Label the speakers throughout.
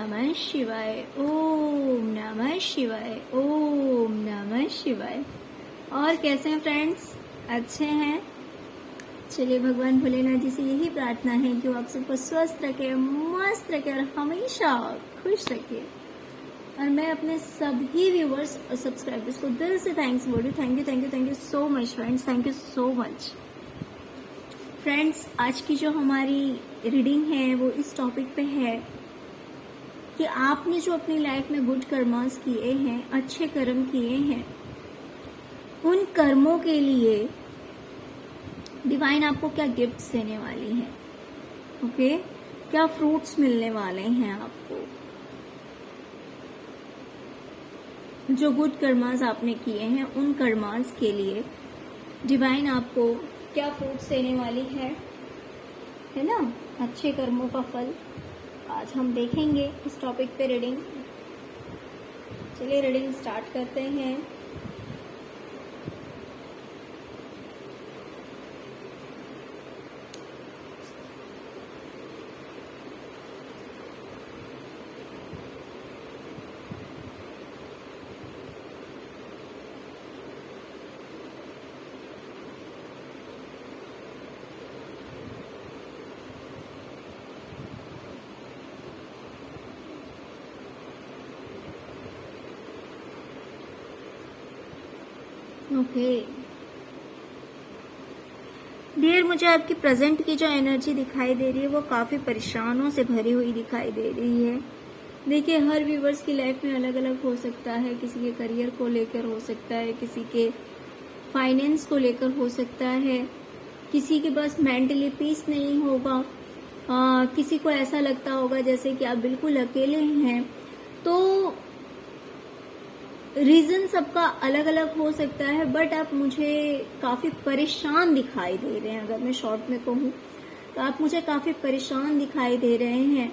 Speaker 1: नमः शिवाय, ओम नमः शिवाय, ओम नमः शिवाय। और कैसे हैं फ्रेंड्स, अच्छे हैं? चलिए भगवान भोलेनाथ जी से यही प्रार्थना है कि वो आप सबको स्वस्थ रखे, मस्त रखे और हमेशा खुश रखे। और मैं अपने सभी व्यूवर्स और सब्सक्राइबर्स को दिल से थैंक्स बोल रही हूँ। Thank you so much friends, thank you so much friends. आज की जो हमारी रीडिंग है वो इस टॉपिक पे है कि आपने जो अपनी लाइफ में गुड कर्मास किए हैं, अच्छे कर्म किए हैं, उन कर्मों के लिए डिवाइन आपको क्या गिफ्ट्स देने वाली है। ओके, क्या फ्रूट्स मिलने वाले हैं आपको। जो गुड कर्मास आपने किए हैं उन कर्मास के लिए डिवाइन आपको क्या फ्रूट्स देने वाली है ना, अच्छे कर्मों का फल। आज हम देखेंगे इस टॉपिक पे रीडिंग। चलिए रीडिंग स्टार्ट करते हैं। ओके डियर, मुझे आपकी प्रेजेंट की जो एनर्जी दिखाई दे रही है वो काफी परेशानों से भरी हुई दिखाई दे रही है। देखिए, हर व्यूवर्स की लाइफ में अलग अलग हो सकता है। किसी के करियर को लेकर हो सकता है, किसी के फाइनेंस को लेकर हो सकता है, किसी के पास मेंटली पीस नहीं होगा, किसी को ऐसा लगता होगा जैसे कि आप बिल्कुल अकेले हैं। तो रीजन सबका अलग अलग हो सकता है, बट आप मुझे काफी परेशान दिखाई दे रहे हैं। अगर मैं शॉर्ट में कहूँ तो आप मुझे काफी परेशान दिखाई दे रहे हैं।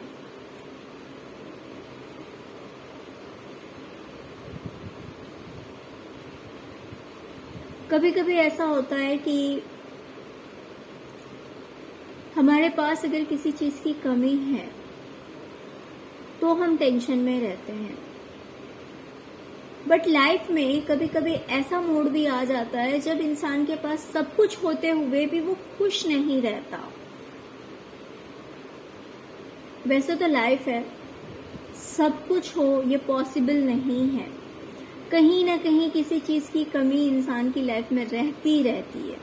Speaker 1: कभी कभी ऐसा होता है कि हमारे पास अगर किसी चीज की कमी है तो हम टेंशन में रहते हैं, बट लाइफ में कभी कभी ऐसा मूड भी आ जाता है जब इंसान के पास सब कुछ होते हुए भी वो खुश नहीं रहता। वैसे तो लाइफ है, सब कुछ हो ये पॉसिबल नहीं है। कहीं ना कहीं किसी चीज की कमी इंसान की लाइफ में रहती रहती है।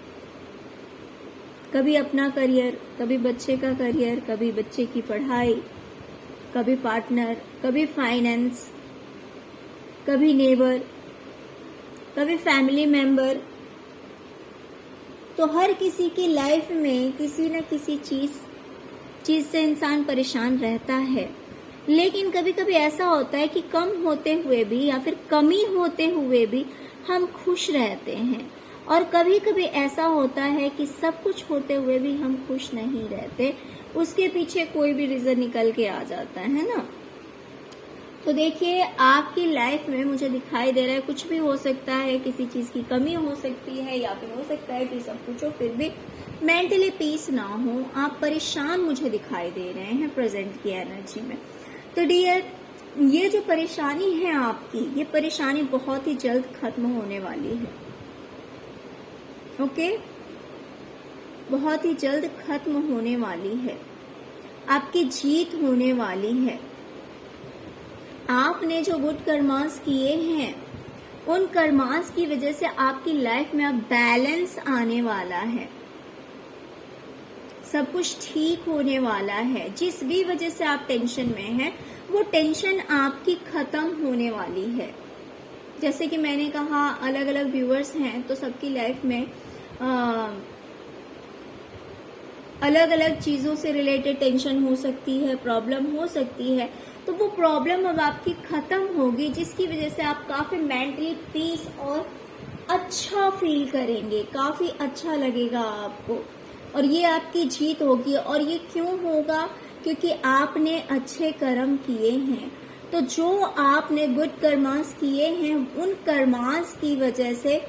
Speaker 1: कभी अपना करियर, कभी बच्चे का करियर, कभी बच्चे की पढ़ाई, कभी पार्टनर, कभी फाइनेंस, कभी नेबर, कभी फैमिली मेंबर। तो हर किसी की लाइफ में किसी न किसी चीज से इंसान परेशान रहता है। लेकिन कभी कभी ऐसा होता है कि कम होते हुए भी या फिर कमी होते हुए भी हम खुश रहते हैं, और कभी कभी ऐसा होता है कि सब कुछ होते हुए भी हम खुश नहीं रहते। उसके पीछे कोई भी रीजन निकल के आ जाता है ना। तो देखिए, आपकी लाइफ में मुझे दिखाई दे रहा है कुछ भी हो सकता है। किसी चीज की कमी हो सकती है, या फिर हो सकता है कि सब कुछ हो फिर भी मेंटली पीस ना हो। आप परेशान मुझे दिखाई दे रहे हैं प्रेजेंट की एनर्जी में। तो डियर, ये जो परेशानी है आपकी, ये परेशानी बहुत ही जल्द खत्म होने वाली है। ओके, बहुत ही जल्द खत्म होने वाली है। आपकी जीत होने वाली है। आपने जो गुड कर्मास किए हैं उन कर्मास की वजह से आपकी लाइफ में अब बैलेंस आने वाला है। सब कुछ ठीक होने वाला है। जिस भी वजह से आप टेंशन में हैं वो टेंशन आपकी खत्म होने वाली है। जैसे कि मैंने कहा, अलग अलग व्यूअर्स हैं तो सबकी लाइफ में अलग अलग चीजों से रिलेटेड टेंशन हो सकती है, प्रॉब्लम हो सकती है। तो वो प्रॉब्लम अब आपकी खत्म होगी, जिसकी वजह से आप काफी मेंटली पीस और अच्छा फील करेंगे, काफी अच्छा लगेगा आपको, और ये आपकी जीत होगी। और ये क्यों होगा? क्योंकि आपने अच्छे कर्म किए हैं। तो जो आपने गुड कर्मास किए हैं उन कर्मास की वजह से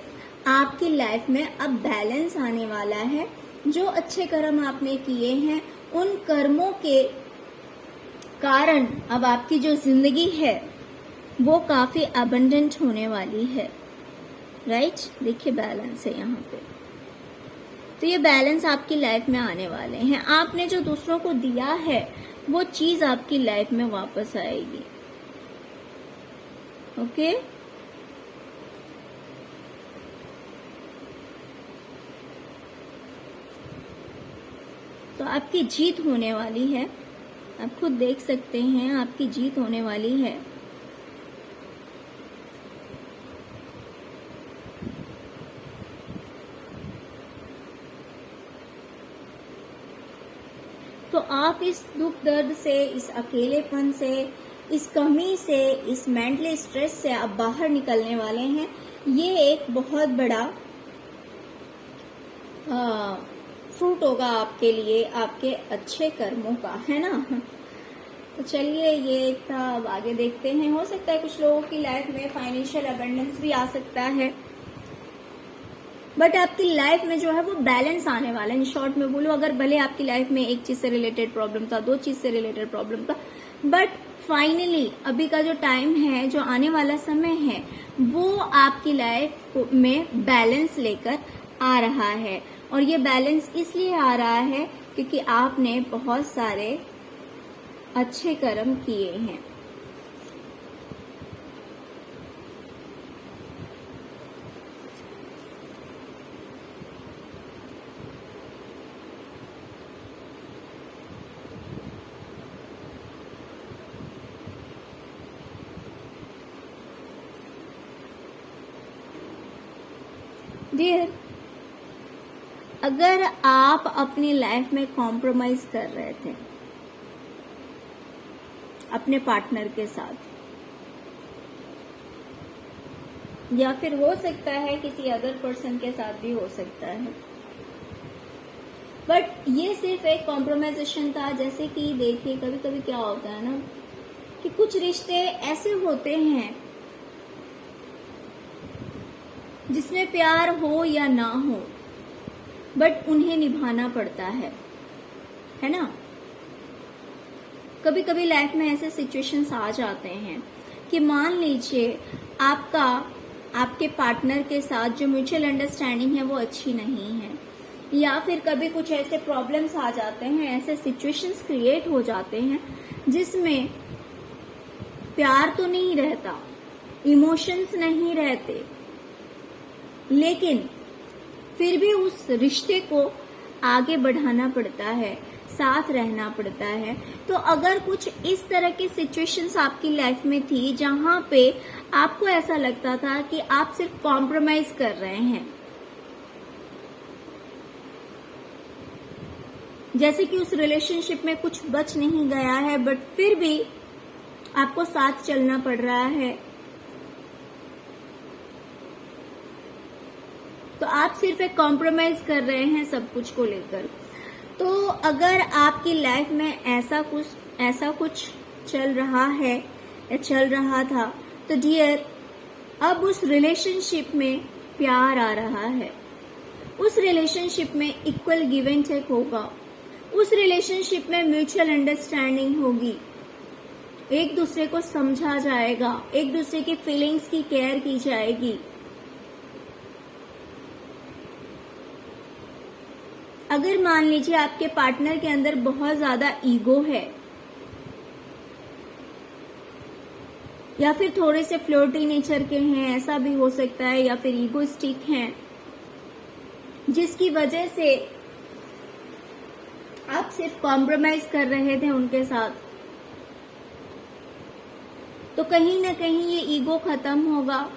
Speaker 1: आपकी लाइफ में अब बैलेंस आने वाला है। जो अच्छे कर्म आपने किए हैं उन कर्मों के कारण अब आपकी जो जिंदगी है वो काफी अबंडेंट होने वाली है, राइट। देखिए बैलेंस है यहाँ पे, तो ये बैलेंस आपकी लाइफ में आने वाले हैं। आपने जो दूसरों को दिया है वो चीज आपकी लाइफ में वापस आएगी, ओके। तो आपकी जीत होने वाली है, आप खुद देख सकते हैं आपकी जीत होने वाली है। तो आप इस दुख दर्द से, इस अकेलेपन से, इस कमी से, इस मेंटल स्ट्रेस से आप बाहर निकलने वाले हैं। ये एक बहुत बड़ा फ्रूट होगा आपके लिए, आपके अच्छे कर्मों का, है ना। तो चलिए ये था, अब आगे देखते हैं। हो सकता है कुछ लोगों की लाइफ में फाइनेंशियल अबंडेंस भी आ सकता है, बट आपकी लाइफ में जो है वो बैलेंस आने वाला है। इन शॉर्ट में बोलूं, अगर भले आपकी लाइफ में एक चीज से रिलेटेड प्रॉब्लम था, 2 चीज से रिलेटेड प्रॉब्लम था, बट फाइनली अभी का जो टाइम है, जो आने वाला समय है, वो आपकी लाइफ में बैलेंस लेकर आ रहा है। और ये बैलेंस इसलिए आ रहा है क्योंकि आपने बहुत सारे अच्छे कर्म किए हैं। डियर, अगर आप अपनी लाइफ में कॉम्प्रोमाइज कर रहे थे अपने पार्टनर के साथ, या फिर हो सकता है किसी अदर पर्सन के साथ भी हो सकता है, बट ये सिर्फ एक कॉम्प्रोमाइजेशन था। जैसे कि देखिए कभी कभी क्या होता है ना कि कुछ रिश्ते ऐसे होते हैं जिसमें प्यार हो या ना हो, बट उन्हें निभाना पड़ता है ना। कभी कभी लाइफ में ऐसे सिचुएशंस आ जाते हैं कि मान लीजिए आपके पार्टनर के साथ जो म्यूचुअल अंडरस्टैंडिंग है वो अच्छी नहीं है, या फिर कभी कुछ ऐसे प्रॉब्लम्स आ जाते हैं, ऐसे सिचुएशंस क्रिएट हो जाते हैं जिसमें प्यार तो नहीं रहता, इमोशंस नहीं रहते, लेकिन फिर भी उस रिश्ते को आगे बढ़ाना पड़ता है, साथ रहना पड़ता है। तो अगर कुछ इस तरह की सिचुएशंस आपकी लाइफ में थी जहां पे आपको ऐसा लगता था कि आप सिर्फ कॉम्प्रोमाइज कर रहे हैं, जैसे कि उस रिलेशनशिप में कुछ बच नहीं गया है बट फिर भी आपको साथ चलना पड़ रहा है, तो आप सिर्फ एक कॉम्प्रोमाइज कर रहे हैं सब कुछ को लेकर। तो अगर आपकी लाइफ में ऐसा कुछ चल रहा है या चल रहा था, तो डियर अब उस रिलेशनशिप में प्यार आ रहा है, उस रिलेशनशिप में इक्वल गिव एंड टेक होगा, उस रिलेशनशिप में म्यूचुअल अंडरस्टैंडिंग होगी, एक दूसरे को समझा जाएगा, एक दूसरे की फीलिंग्स की केयर की जाएगी। अगर मान लीजिए आपके पार्टनर के अंदर बहुत ज्यादा ईगो है या फिर थोड़े से फ्लर्टी नेचर के हैं, ऐसा भी हो सकता है, या फिर ईगोइस्टिक हैं, जिसकी वजह से आप सिर्फ कॉम्प्रोमाइज कर रहे थे उनके साथ, तो कहीं ना कहीं ये ईगो खत्म होगा,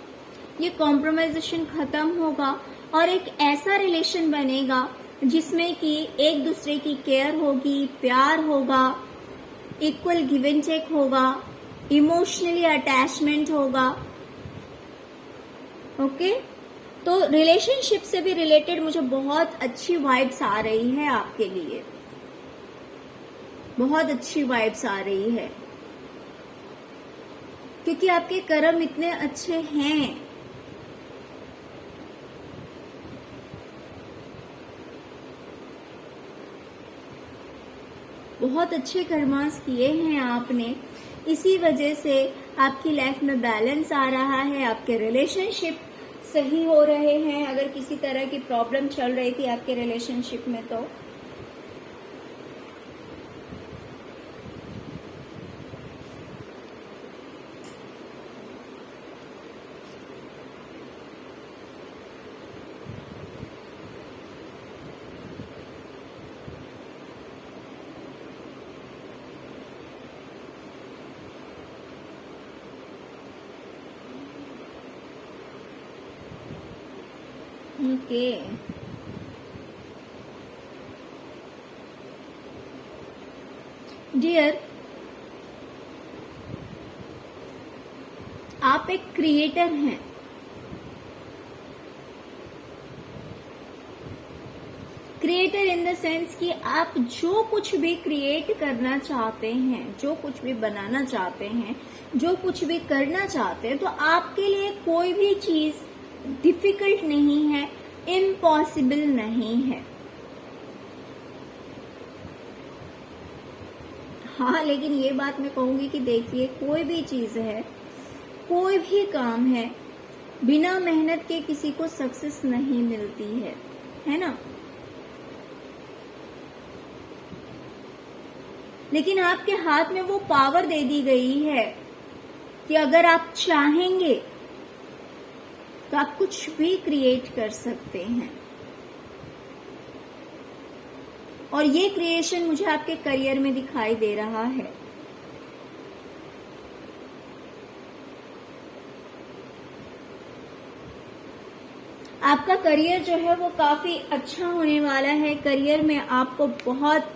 Speaker 1: ये कॉम्प्रोमाइजेशन खत्म होगा और एक ऐसा रिलेशन बनेगा जिसमें कि एक दूसरे की केयर होगी, प्यार होगा, इक्वल गिव एंड टेक होगा, इमोशनली अटैचमेंट होगा। ओके, तो रिलेशनशिप से भी रिलेटेड मुझे बहुत अच्छी वाइब्स आ रही है आपके लिए, बहुत अच्छी वाइब्स आ रही है, क्योंकि आपके कर्म इतने अच्छे हैं। बहुत अच्छे कर्मास किए हैं आपने, इसी वजह से आपकी लाइफ में बैलेंस आ रहा है, आपके रिलेशनशिप सही हो रहे हैं। अगर किसी तरह की प्रॉब्लम चल रही थी आपके रिलेशनशिप में तो ओके। डियर, आप एक क्रिएटर हैं। क्रिएटर इन द सेंस कि आप जो कुछ भी क्रिएट करना चाहते हैं, जो कुछ भी बनाना चाहते हैं, जो कुछ भी करना चाहते हैं, तो आपके लिए कोई भी चीज डिफिकल्ट नहीं है, इम्पॉसिबल नहीं है। हाँ, लेकिन ये बात मैं कहूंगी कि देखिए, कोई भी चीज है, कोई भी काम है, बिना मेहनत के किसी को सक्सेस नहीं मिलती है ना। लेकिन आपके हाथ में वो पावर दे दी गई है कि अगर आप चाहेंगे तो आप कुछ भी क्रिएट कर सकते हैं। और ये क्रिएशन मुझे आपके करियर में दिखाई दे रहा है। आपका करियर जो है वो काफी अच्छा होने वाला है। करियर में आपको बहुत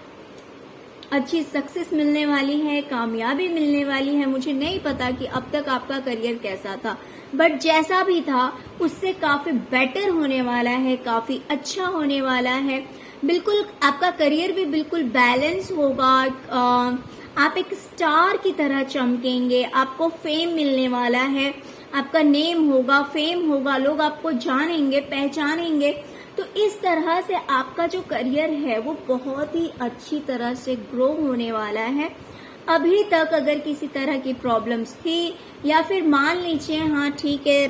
Speaker 1: अच्छी सक्सेस मिलने वाली है, कामयाबी मिलने वाली है। मुझे नहीं पता कि अब तक आपका करियर कैसा था, बट जैसा भी था उससे काफी बेटर होने वाला है, काफी अच्छा होने वाला है। बिल्कुल आपका करियर भी बिल्कुल बैलेंस होगा। आप एक स्टार की तरह चमकेंगे, आपको फेम मिलने वाला है, आपका नेम होगा, फेम होगा, लोग आपको जानेंगे, पहचानेंगे। तो इस तरह से आपका जो करियर है वो बहुत ही अच्छी तरह से ग्रो होने वाला है। अभी तक अगर किसी तरह की प्रॉब्लम्स थी, या फिर मान लीजिए हाँ ठीक है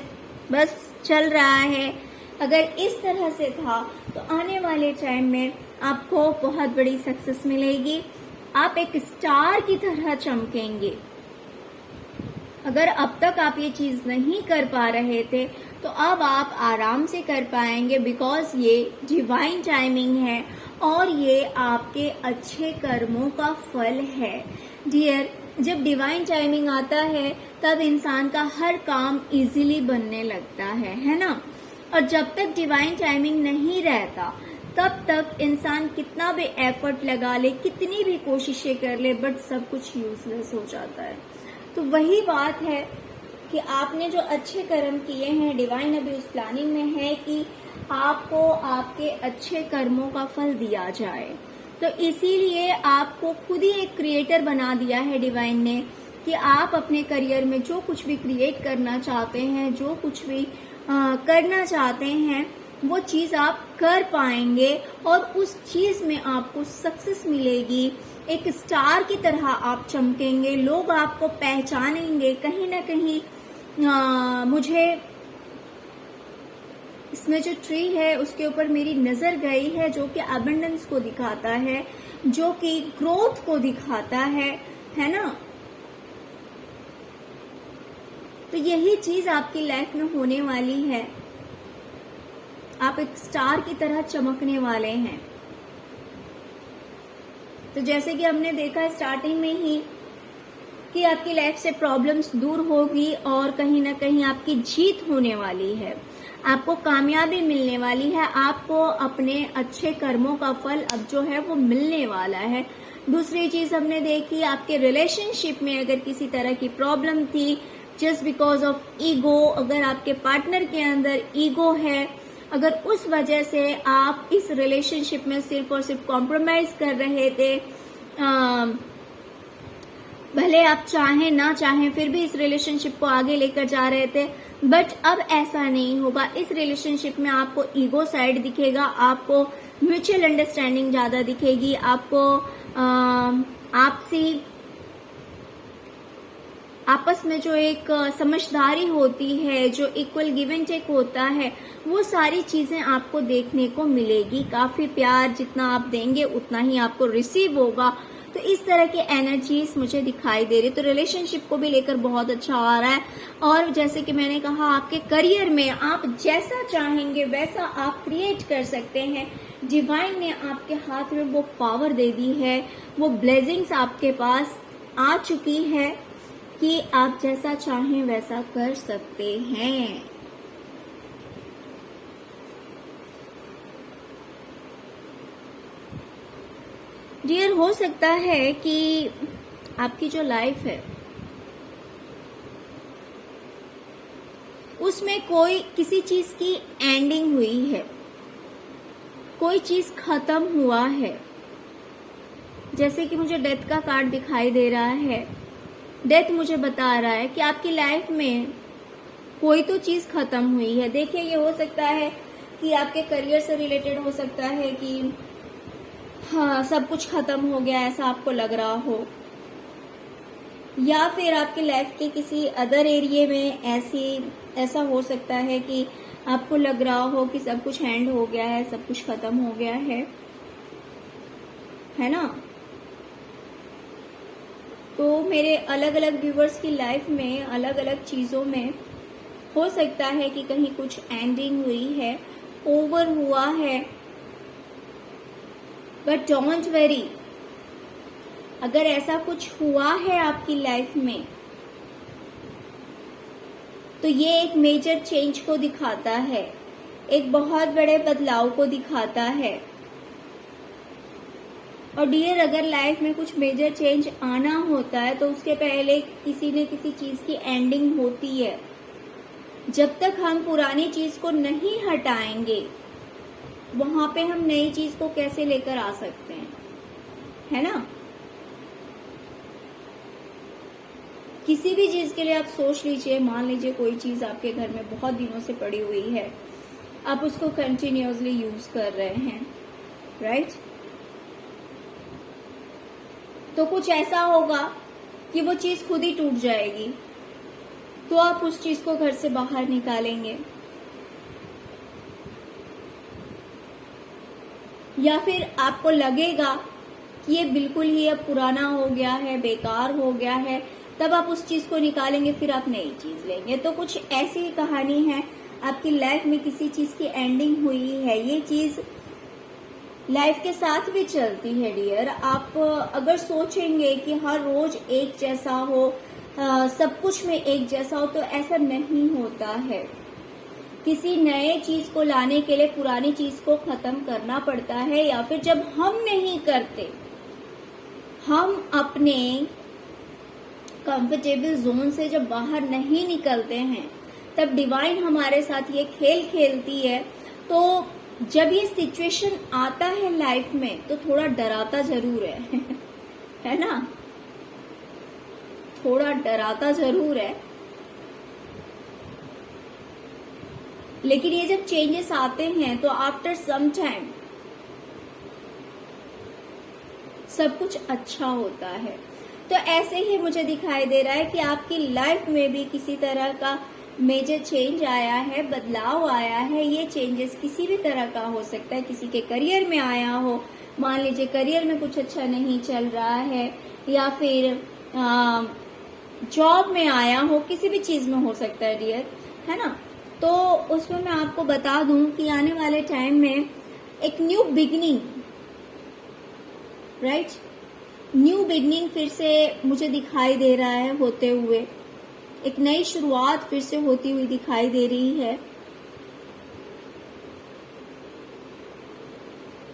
Speaker 1: बस चल रहा है, अगर इस तरह से था, तो आने वाले टाइम में आपको बहुत बड़ी सक्सेस मिलेगी। आप एक स्टार की तरह चमकेंगे। अगर अब तक आप ये चीज नहीं कर पा रहे थे तो अब आप आराम से कर पाएंगे, बिकॉज ये डिवाइन टाइमिंग है और ये आपके अच्छे कर्मों का फल है। डियर, जब डिवाइन टाइमिंग आता है तब इंसान का हर काम इजीली बनने लगता है ना। और जब तक डिवाइन टाइमिंग नहीं रहता तब तक इंसान कितना भी एफर्ट लगा ले, कितनी भी कोशिशें कर ले, बट सब कुछ यूजलेस हो जाता है। तो वही बात है कि आपने जो अच्छे कर्म किए हैं, डिवाइन अभी उस प्लानिंग में है कि आपको आपके अच्छे कर्मों का फल दिया जाए। तो इसीलिए आपको खुद ही एक क्रिएटर बना दिया है डिवाइन ने, कि आप अपने करियर में जो कुछ भी क्रिएट करना चाहते हैं, जो कुछ भी करना चाहते हैं, वो चीज आप कर पाएंगे और उस चीज में आपको सक्सेस मिलेगी। एक स्टार की तरह आप चमकेंगे, लोग आपको पहचानेंगे। कहीं ना कहीं मुझे इसमें जो ट्री है उसके ऊपर मेरी नजर गई है, जो कि अबंडेंस को दिखाता है, जो कि ग्रोथ को दिखाता है ना। तो यही चीज आपकी लाइफ में होने वाली है। आप एक स्टार की तरह चमकने वाले हैं। तो जैसे कि हमने देखा स्टार्टिंग में ही कि आपकी लाइफ से प्रॉब्लम्स दूर होगी और कहीं ना कहीं आपकी जीत होने वाली है, आपको कामयाबी मिलने वाली है, आपको अपने अच्छे कर्मों का फल अब जो है वो मिलने वाला है। दूसरी चीज हमने देखी, आपके रिलेशनशिप में अगर किसी तरह की प्रॉब्लम थी जस्ट बिकॉज ऑफ ईगो, अगर आपके पार्टनर के अंदर ईगो है, अगर उस वजह से आप इस रिलेशनशिप में सिर्फ और सिर्फ कॉम्प्रोमाइज कर रहे थे, भले आप चाहें ना चाहें फिर भी इस रिलेशनशिप को आगे लेकर जा रहे थे, बट अब ऐसा नहीं होगा। इस रिलेशनशिप में आपको ईगो साइड दिखेगा, आपको म्यूचुअल अंडरस्टैंडिंग ज्यादा दिखेगी, आपको आपसी आपस में जो एक समझदारी होती है, जो इक्वल गिव एंड टेक होता है, वो सारी चीजें आपको देखने को मिलेगी। काफी प्यार जितना आप देंगे उतना ही आपको रिसीव होगा। तो इस तरह की एनर्जीज मुझे दिखाई दे रही। तो रिलेशनशिप को भी लेकर बहुत अच्छा आ रहा है। और जैसे कि मैंने कहा, आपके करियर में आप जैसा चाहेंगे वैसा आप क्रिएट कर सकते हैं। डिवाइन ने आपके हाथ में वो पावर दे दी है, वो ब्लेसिंग्स आपके पास आ चुकी है कि आप जैसा चाहें वैसा कर सकते हैं। डियर, हो सकता है कि आपकी जो लाइफ है उसमें कोई किसी चीज की एंडिंग हुई है, कोई चीज खत्म हुआ है। जैसे कि मुझे डेथ का कार्ड दिखाई दे रहा है। डेथ मुझे बता रहा है कि आपकी लाइफ में कोई तो चीज खत्म हुई है। देखिए, ये हो सकता है कि आपके करियर से रिलेटेड हो सकता है कि हाँ, सब कुछ खत्म हो गया ऐसा आपको लग रहा हो, या फिर आपकी लाइफ के किसी अदर एरिया में ऐसा हो सकता है कि आपको लग रहा हो कि सब कुछ एंड हो गया है, सब कुछ खत्म हो गया है ना। तो मेरे अलग अलग व्यूवर्स की लाइफ में अलग अलग चीजों में हो सकता है कि कहीं कुछ एंडिंग हुई है, ओवर हुआ है। बट डोंट वेरी, अगर ऐसा कुछ हुआ है आपकी लाइफ में तो ये एक मेजर चेंज को दिखाता है, एक बहुत बड़े बदलाव को दिखाता है। और डियर, अगर लाइफ में कुछ मेजर चेंज आना होता है तो उसके पहले किसी न किसी चीज की एंडिंग होती है। जब तक हम पुरानी चीज को नहीं हटाएंगे वहां पे हम नई चीज को कैसे लेकर आ सकते हैं, है ना। किसी भी चीज के लिए आप सोच लीजिए, मान लीजिए कोई चीज आपके घर में बहुत दिनों से पड़ी हुई है, आप उसको कंटिन्यूअसली यूज कर रहे हैं, राइट। तो कुछ ऐसा होगा कि वो चीज खुद ही टूट जाएगी, तो आप उस चीज को घर से बाहर निकालेंगे। या फिर आपको लगेगा कि ये बिल्कुल ही अब पुराना हो गया है, बेकार हो गया है, तब आप उस चीज को निकालेंगे, फिर आप नई चीज लेंगे। तो कुछ ऐसी ही कहानी है, आपकी लाइफ में किसी चीज की एंडिंग हुई है। ये चीज लाइफ के साथ भी चलती है डियर। आप अगर सोचेंगे कि हर रोज एक जैसा हो, सब कुछ में एक जैसा हो, तो ऐसा नहीं होता है। किसी नए चीज को लाने के लिए पुरानी चीज को खत्म करना पड़ता है, या फिर जब हम नहीं करते, हम अपने कंफर्टेबल जोन से जब बाहर नहीं निकलते हैं, तब डिवाइन हमारे साथ ये खेल खेलती है। तो जब ये सिचुएशन आता है लाइफ में तो थोड़ा डराता जरूर है है ना, थोड़ा डराता जरूर है। लेकिन ये जब चेंजेस आते हैं तो आफ्टर सम टाइम सब कुछ अच्छा होता है। तो ऐसे ही मुझे दिखाई दे रहा है कि आपकी लाइफ में भी किसी तरह का मेजर चेंज आया है, बदलाव आया है। ये चेंजेस किसी भी तरह का हो सकता है, किसी के करियर में आया हो, मान लीजिए करियर में कुछ अच्छा नहीं चल रहा है, या फिर जॉब में आया हो, किसी भी चीज में हो सकता है डियर, है ना। तो उसमें मैं आपको बता दूं कि आने वाले टाइम में एक new beginning, right, new beginning फिर से मुझे दिखाई दे रहा है होते हुए, एक नई शुरुआत फिर से होती हुई दिखाई दे रही है।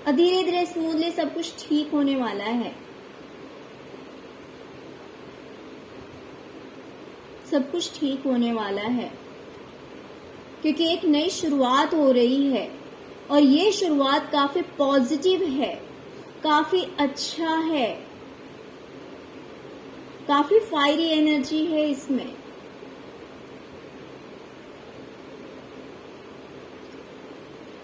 Speaker 1: धीरे धीरे स्मूथली सब कुछ ठीक होने वाला है, सब कुछ ठीक होने वाला है, क्योंकि एक नई शुरुआत हो रही है और ये शुरुआत काफी पॉजिटिव है, काफी अच्छा है, काफी फायरी एनर्जी है इसमें।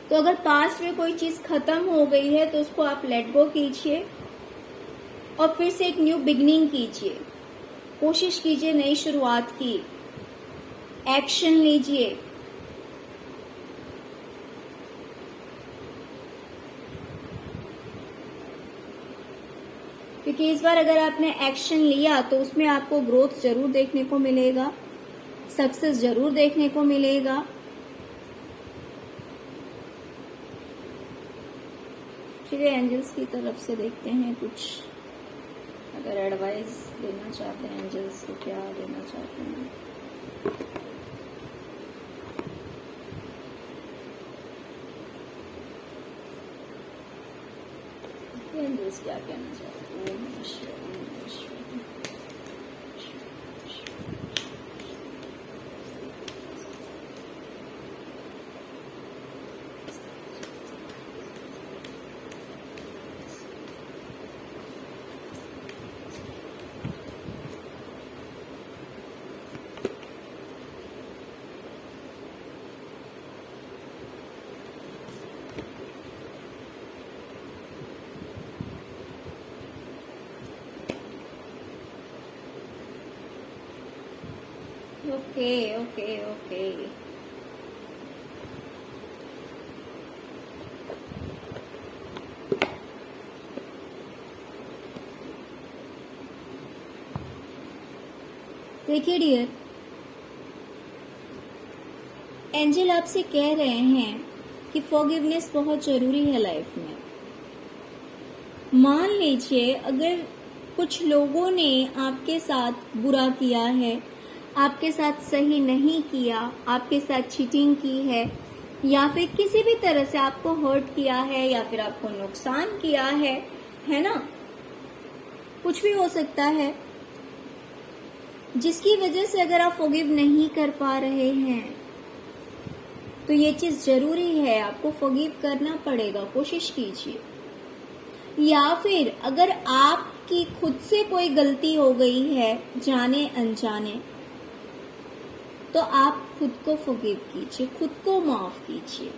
Speaker 1: तो अगर पास्ट में कोई चीज खत्म हो गई है तो उसको आप लेट गो कीजिए, और फिर से एक न्यू बिगनिंग कीजिए, कोशिश कीजिए नई शुरुआत की, एक्शन लीजिए। क्योंकि इस बार अगर आपने एक्शन लिया तो उसमें आपको ग्रोथ जरूर देखने को मिलेगा, सक्सेस जरूर देखने को मिलेगा। चलिए एंजल्स की तरफ से देखते हैं कुछ, अगर एडवाइस देना चाहते हैं एंजल्स तो क्या देना चाहते हैं। एंजल्स क्या कहना चाहते हैं। ओम नमः शिवाय, ओम नमः शिवाय। ओके ओके ओके, देखिए डियर, एंजल आपसे कह रहे हैं कि फॉरगिवनेस बहुत जरूरी है लाइफ में। मान लीजिए अगर कुछ लोगों ने आपके साथ बुरा किया है, आपके साथ सही नहीं किया, आपके साथ चीटिंग की है, या फिर किसी भी तरह से आपको हर्ट किया है, या फिर आपको नुकसान किया है ना, कुछ भी हो सकता है, जिसकी वजह से अगर आप फॉरगिव नहीं कर पा रहे हैं तो ये चीज जरूरी है, आपको फॉरगिव करना पड़ेगा, कोशिश कीजिए। या फिर अगर आपकी खुद से कोई गलती हो गई है जाने अनजाने, तो आप खुद को फॉरगिव कीजिए, खुद को माफ कीजिए,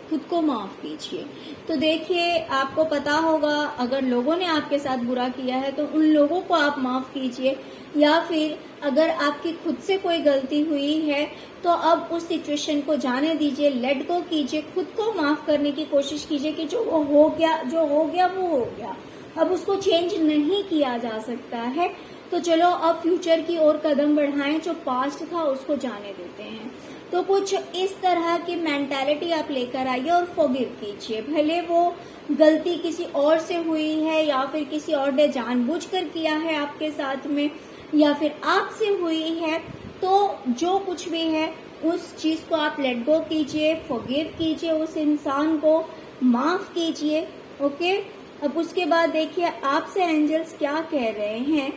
Speaker 1: खुद को माफ कीजिए। तो देखिए आपको पता होगा अगर लोगों ने आपके साथ बुरा किया है तो उन लोगों को आप माफ कीजिए, या फिर अगर आपकी खुद से कोई गलती हुई है तो अब उस सिचुएशन को जाने दीजिए, लेट गो कीजिए, खुद को माफ करने की कोशिश कीजिए कि जो हो गया वो हो गया, अब उसको चेंज नहीं किया जा सकता है। तो चलो अब फ्यूचर की ओर कदम बढ़ाएं, जो पास्ट था उसको जाने देते हैं। तो कुछ इस तरह की मेंटालिटी आप लेकर आइए और फॉरगिव कीजिए, भले वो गलती किसी और से हुई है या फिर किसी और ने जानबूझकर किया है आपके साथ में, या फिर आपसे हुई है, तो जो कुछ भी है उस चीज को आप लेट गो कीजिए, फॉरगिव कीजिए, उस इंसान को माफ कीजिए। ओके, अब उसके बाद देखिए आपसे एंजल्स क्या कह रहे हैं।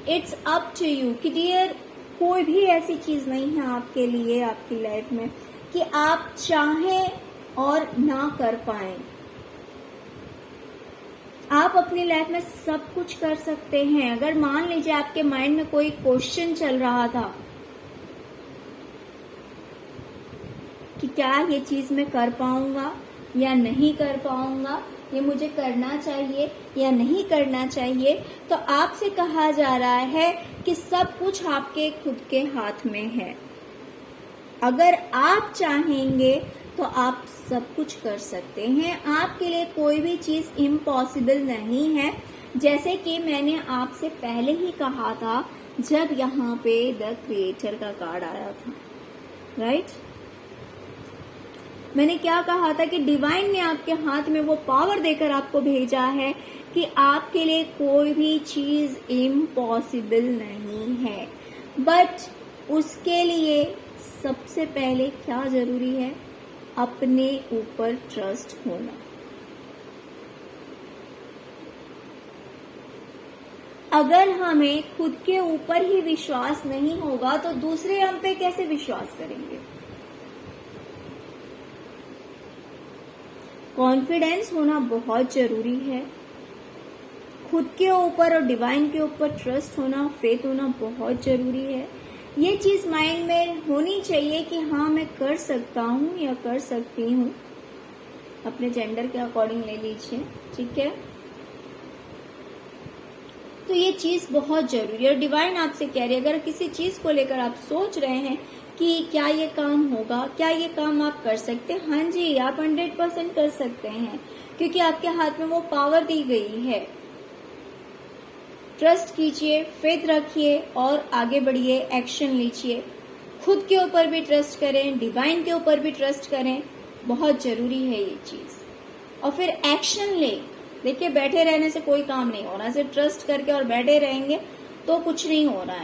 Speaker 1: इट्स अप टू यू कि डियर, कोई भी ऐसी चीज नहीं है आपके लिए आपकी लाइफ में कि आप चाहें और ना कर पाएं। आप अपनी लाइफ में सब कुछ कर सकते हैं। अगर मान लीजिए आपके माइंड में कोई क्वेश्चन चल रहा था कि क्या ये चीज मैं कर पाऊंगा या नहीं कर पाऊंगा, ये मुझे करना चाहिए या नहीं करना चाहिए, तो आपसे कहा जा रहा है कि सब कुछ आपके खुद के हाथ में है। अगर आप चाहेंगे तो आप सब कुछ कर सकते हैं, आपके लिए कोई भी चीज इम्पॉसिबल नहीं है। जैसे कि मैंने आपसे पहले ही कहा था जब यहाँ पे द क्रिएटर का कार्ड आया था, राइट? मैंने क्या कहा था कि डिवाइन ने आपके हाथ में वो पावर देकर आपको भेजा है कि आपके लिए कोई भी चीज इम्पॉसिबल नहीं है। बट उसके लिए सबसे पहले क्या जरूरी है? अपने ऊपर ट्रस्ट होना। अगर हमें खुद के ऊपर ही विश्वास नहीं होगा तो दूसरे हम पे कैसे विश्वास करेंगे? कॉन्फिडेंस होना बहुत जरूरी है। खुद के ऊपर और डिवाइन के ऊपर ट्रस्ट होना, फेथ होना बहुत जरूरी है। ये चीज माइंड में होनी चाहिए कि हाँ मैं कर सकता हूँ या कर सकती हूँ। अपने जेंडर के अकॉर्डिंग ले लीजिए, ठीक है। तो ये चीज बहुत जरूरी है और डिवाइन आपसे कह रही है, अगर किसी चीज को लेकर आप सोच रहे हैं कि क्या ये काम होगा, क्या ये काम आप कर सकते हैं, हाँ जी, आप 100% कर सकते हैं, क्योंकि आपके हाथ में वो पावर दी गई है। ट्रस्ट कीजिए, फेथ रखिए और आगे बढ़िए, एक्शन लीजिए। खुद के ऊपर भी ट्रस्ट करें, डिवाइन के ऊपर भी ट्रस्ट करें, बहुत जरूरी है ये चीज। और फिर एक्शन ले। देखिए, बैठे रहने से कोई काम नहीं हो रहा, सिर्फ ट्रस्ट करके और बैठे रहेंगे तो कुछ नहीं हो रहा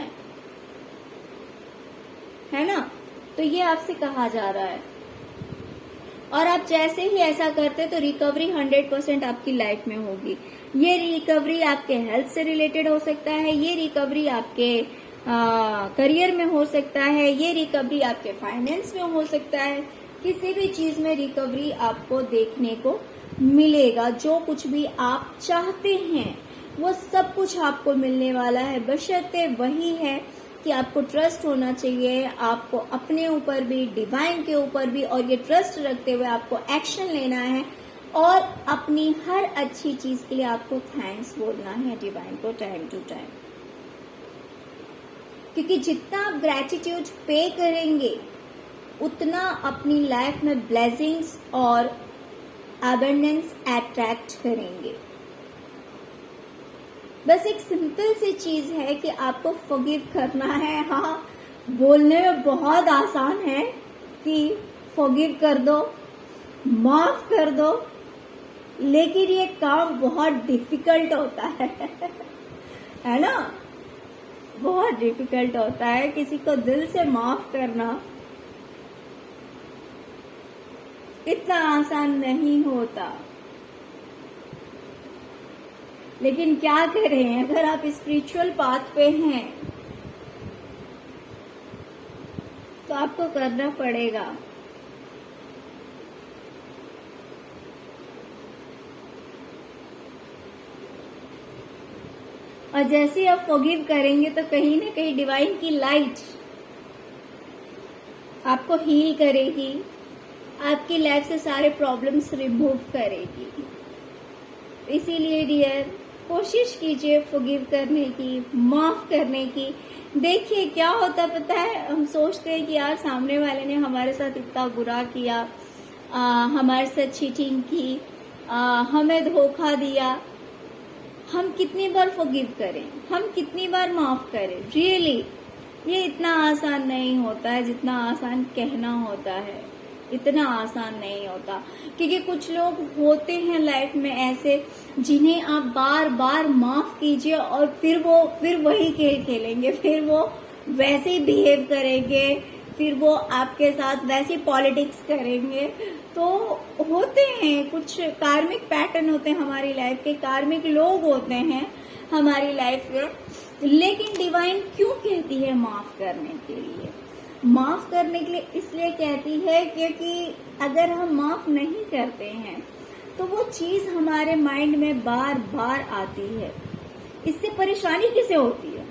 Speaker 1: है ना। तो ये आपसे कहा जा रहा है, और आप जैसे ही ऐसा करते तो रिकवरी 100% आपकी लाइफ में होगी। ये रिकवरी आपके हेल्थ से रिलेटेड हो सकता है, ये रिकवरी आपके करियर में हो सकता है, ये रिकवरी आपके फाइनेंस में हो सकता है। किसी भी चीज में रिकवरी आपको देखने को मिलेगा। जो कुछ भी आप चाहते हैं वो सब कुछ आपको मिलने वाला है, बशर्ते वही है कि आपको ट्रस्ट होना चाहिए, आपको अपने ऊपर भी, डिवाइन के ऊपर भी, और ये ट्रस्ट रखते हुए आपको एक्शन लेना है और अपनी हर अच्छी चीज के लिए आपको थैंक्स बोलना है डिवाइन को टाइम टू टाइम। क्योंकि जितना आप ग्रेटिट्यूड पे करेंगे उतना अपनी लाइफ में ब्लेसिंग्स और अबंडेंस अट्रैक्ट करेंगे। बस एक सिंपल सी चीज है कि आपको फॉरगिव करना है। हाँ, बोलने में बहुत आसान है कि फॉरगिव कर दो, माफ कर दो, लेकिन ये काम बहुत डिफिकल्ट होता है ना, बहुत डिफिकल्ट होता है किसी को दिल से माफ करना। इतना आसान नहीं होता, लेकिन क्या करें, अगर आप स्पिरिचुअल पाथ पे हैं तो आपको करना पड़ेगा। और जैसे ही आप फॉरगिव करेंगे तो कहीं ना कहीं डिवाइन की लाइट आपको हील करेगी, आपकी लाइफ से सारे प्रॉब्लम्स रिमूव करेगी। इसीलिए डियर, कोशिश कीजिए फॉरगिव करने की, माफ करने की। देखिए क्या होता पता है, हम सोचते हैं कि यार सामने वाले ने हमारे साथ इतना बुरा किया, हमारे साथ चीटिंग की, हमें धोखा दिया। हम कितनी बार फॉरगिव करें, हम कितनी बार माफ करें? रियली ये इतना आसान नहीं होता है जितना आसान कहना होता है। इतना आसान नहीं होता, क्योंकि कुछ लोग होते हैं लाइफ में ऐसे जिन्हें आप बार बार माफ कीजिए और फिर वही खेल खेलेंगे, फिर वो वैसे ही बिहेव करेंगे, फिर वो आपके साथ वैसी पॉलिटिक्स करेंगे। तो होते हैं कुछ कार्मिक पैटर्न होते हैं हमारी लाइफ के, कार्मिक लोग होते हैं हमारी लाइफ में। लेकिन डिवाइन क्यों कहती है माफ करने के लिए? माफ करने के लिए इसलिए कहती है क्योंकि अगर हम माफ नहीं करते हैं तो वो चीज हमारे माइंड में बार बार आती है। इससे परेशानी किसे होती है?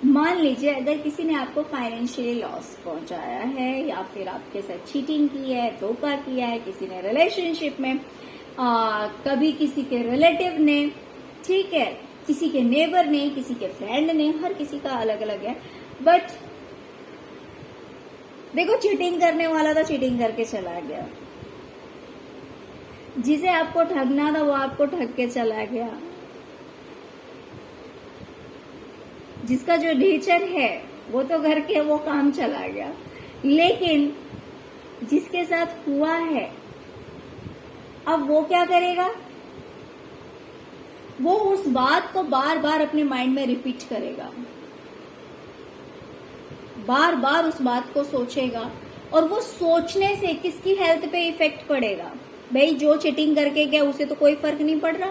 Speaker 1: मान लीजिए अगर किसी ने आपको फाइनेंशियली लॉस पहुंचाया है, या फिर आपके साथ चीटिंग की है, धोखा किया है, किसी ने रिलेशनशिप में, कभी किसी के रिलेटिव ने, ठीक है, किसी के नेबर ने, किसी के फ्रेंड ने, हर किसी का अलग अलग है। बट देखो, चीटिंग करने वाला तो चीटिंग करके चला गया, जिसे आपको ठगना था वो आपको ठग के चला गया, जिसका जो नेचर है वो तो घर के वो काम चला गया। लेकिन जिसके साथ हुआ है, अब वो क्या करेगा? वो उस बात को बार बार अपने माइंड में रिपीट करेगा, बार बार उस बात को सोचेगा, और वो सोचने से किसकी हेल्थ पे इफेक्ट पड़ेगा? भाई जो चीटिंग करके गया उसे तो कोई फर्क नहीं पड़ रहा,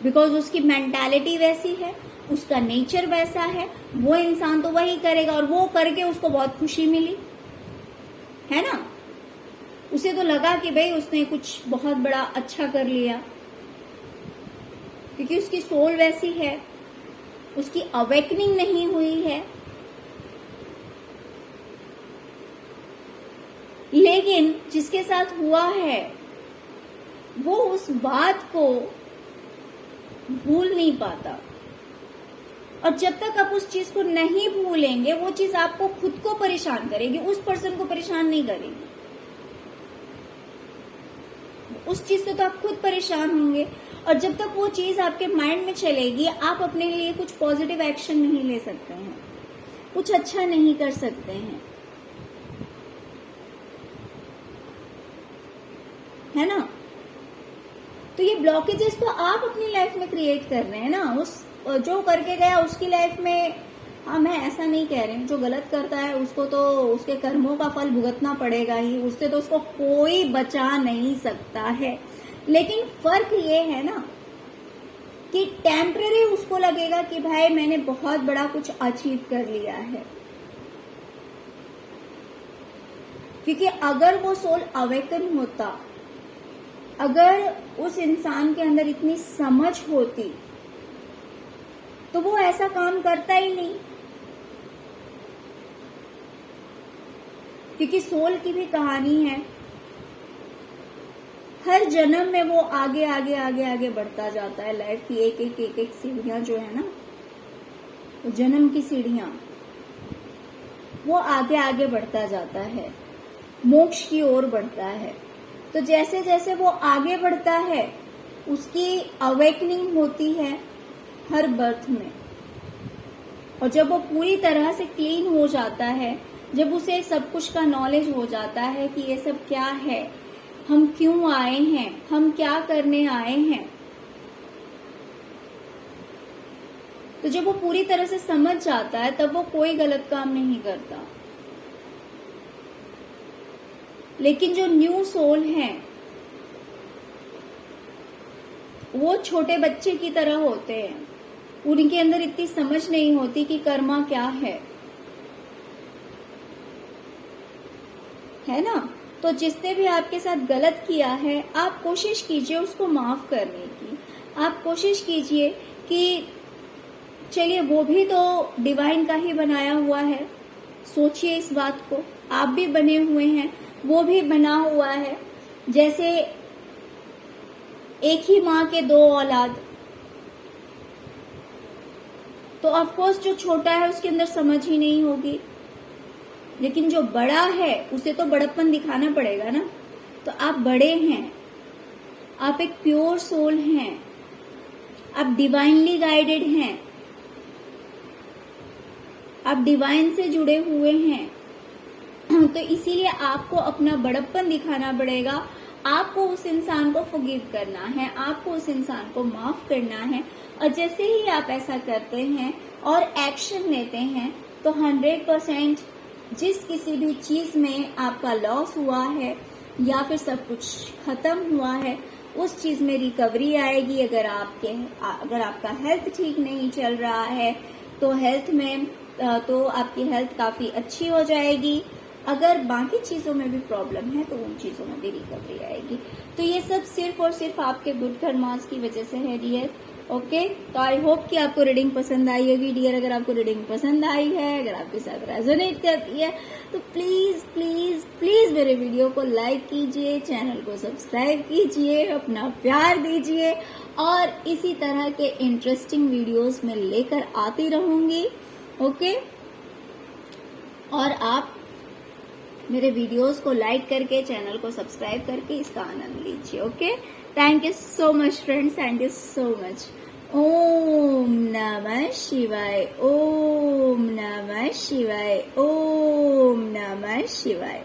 Speaker 1: बिकॉज उसकी मेंटालिटी वैसी है, उसका नेचर वैसा है, वो इंसान तो वही करेगा, और वो करके उसको बहुत खुशी मिली है ना। उसे तो लगा कि भाई उसने कुछ बहुत बड़ा अच्छा कर लिया, क्योंकि उसकी सोल वैसी है, उसकी अवेकनिंग नहीं हुई है। लेकिन जिसके साथ हुआ है वो उस बात को भूल नहीं पाता, और जब तक आप उस चीज को नहीं भूलेंगे वो चीज आपको खुद को परेशान करेगी, उस पर्सन को परेशान नहीं करेगी। उस चीज से तो आप खुद परेशान होंगे, और जब तक वो चीज आपके माइंड में चलेगी आप अपने लिए कुछ पॉजिटिव एक्शन नहीं ले सकते हैं, कुछ अच्छा नहीं कर सकते हैं, है ना। तो ये ब्लॉकेजेस तो आप अपनी लाइफ में क्रिएट कर रहे हैं ना। उस जो करके गया उसकी लाइफ में, हाँ मैं ऐसा नहीं कह रही हूँ, जो गलत करता है उसको तो उसके कर्मों का फल भुगतना पड़ेगा ही, उससे तो उसको कोई बचा नहीं सकता है। लेकिन फर्क ये है ना कि टेम्पररी उसको लगेगा कि भाई मैंने बहुत बड़ा कुछ अचीव कर लिया है, क्योंकि अगर वो सोल अवेकन होता, अगर उस इंसान के अंदर इतनी समझ होती तो वो ऐसा काम करता ही नहीं, क्योंकि सोल की भी कहानी है। हर जन्म में वो आगे आगे आगे आगे बढ़ता जाता है। लाइफ की एक एक एक एक सीढ़ियां जो है ना, वो जन्म की सीढ़ियां, वो आगे आगे बढ़ता जाता है, मोक्ष की ओर बढ़ता है। तो जैसे जैसे वो आगे बढ़ता है उसकी अवेकनिंग होती है हर बर्थ में, और जब वो पूरी तरह से क्लीन हो जाता है, जब उसे सब कुछ का नॉलेज हो जाता है कि ये सब क्या है, हम क्यों आए हैं, हम क्या करने आए हैं, तो जब वो पूरी तरह से समझ जाता है तब वो कोई गलत काम नहीं करता। लेकिन जो न्यू सोल हैं वो छोटे बच्चे की तरह होते हैं, उनके अंदर इतनी समझ नहीं होती कि कर्मा क्या है ना। तो जिसने भी आपके साथ गलत किया है आप कोशिश कीजिए उसको माफ करने की, आप कोशिश कीजिए कि चलिए वो भी तो डिवाइन का ही बनाया हुआ है, सोचिए इस बात को, आप भी बने हुए हैं, वो भी बना हुआ है। जैसे एक ही माँ के दो औलाद, तो ऑफकोर्स जो छोटा है उसके अंदर समझ ही नहीं होगी, लेकिन जो बड़ा है उसे तो बड़प्पन दिखाना पड़ेगा ना। तो आप बड़े हैं, आप एक प्योर सोल हैं, आप डिवाइनली गाइडेड हैं, आप डिवाइन से जुड़े हुए हैं, तो इसीलिए आपको अपना बड़प्पन दिखाना पड़ेगा। आपको उस इंसान को फॉरगिव करना है, आपको उस इंसान को माफ करना है, और जैसे ही आप ऐसा करते हैं और एक्शन लेते हैं तो 100% जिस किसी भी चीज में आपका लॉस हुआ है या फिर सब कुछ खत्म हुआ है उस चीज में रिकवरी आएगी। अगर आपका हेल्थ ठीक नहीं चल रहा है तो तो आपकी हेल्थ काफी अच्छी हो जाएगी। अगर बाकी चीजों में भी प्रॉब्लम है तो उन चीजों में भी रिकवरी आएगी। तो ये सब सिर्फ और सिर्फ आपके गुड कर्मास की वजह से है डियर। ओके, तो आई होप कि आपको रीडिंग पसंद आई होगी डियर। अगर आपको रीडिंग पसंद आई है, अगर आपके साथ रेजोनेट करती है तो प्लीज प्लीज प्लीज मेरे वीडियो को लाइक कीजिए, चैनल को सब्सक्राइब कीजिए, अपना प्यार दीजिए, और इसी तरह के इंटरेस्टिंग वीडियोस में लेकर आती रहूंगी। ओके, और आप मेरे वीडियोस को लाइक करके, चैनल को सब्सक्राइब करके इसका आनंद लीजिए। Okay, thank you so much friends, thank you so much. ओम नमः शिवाय, ओम नमः शिवाय, ओम नमः शिवाय।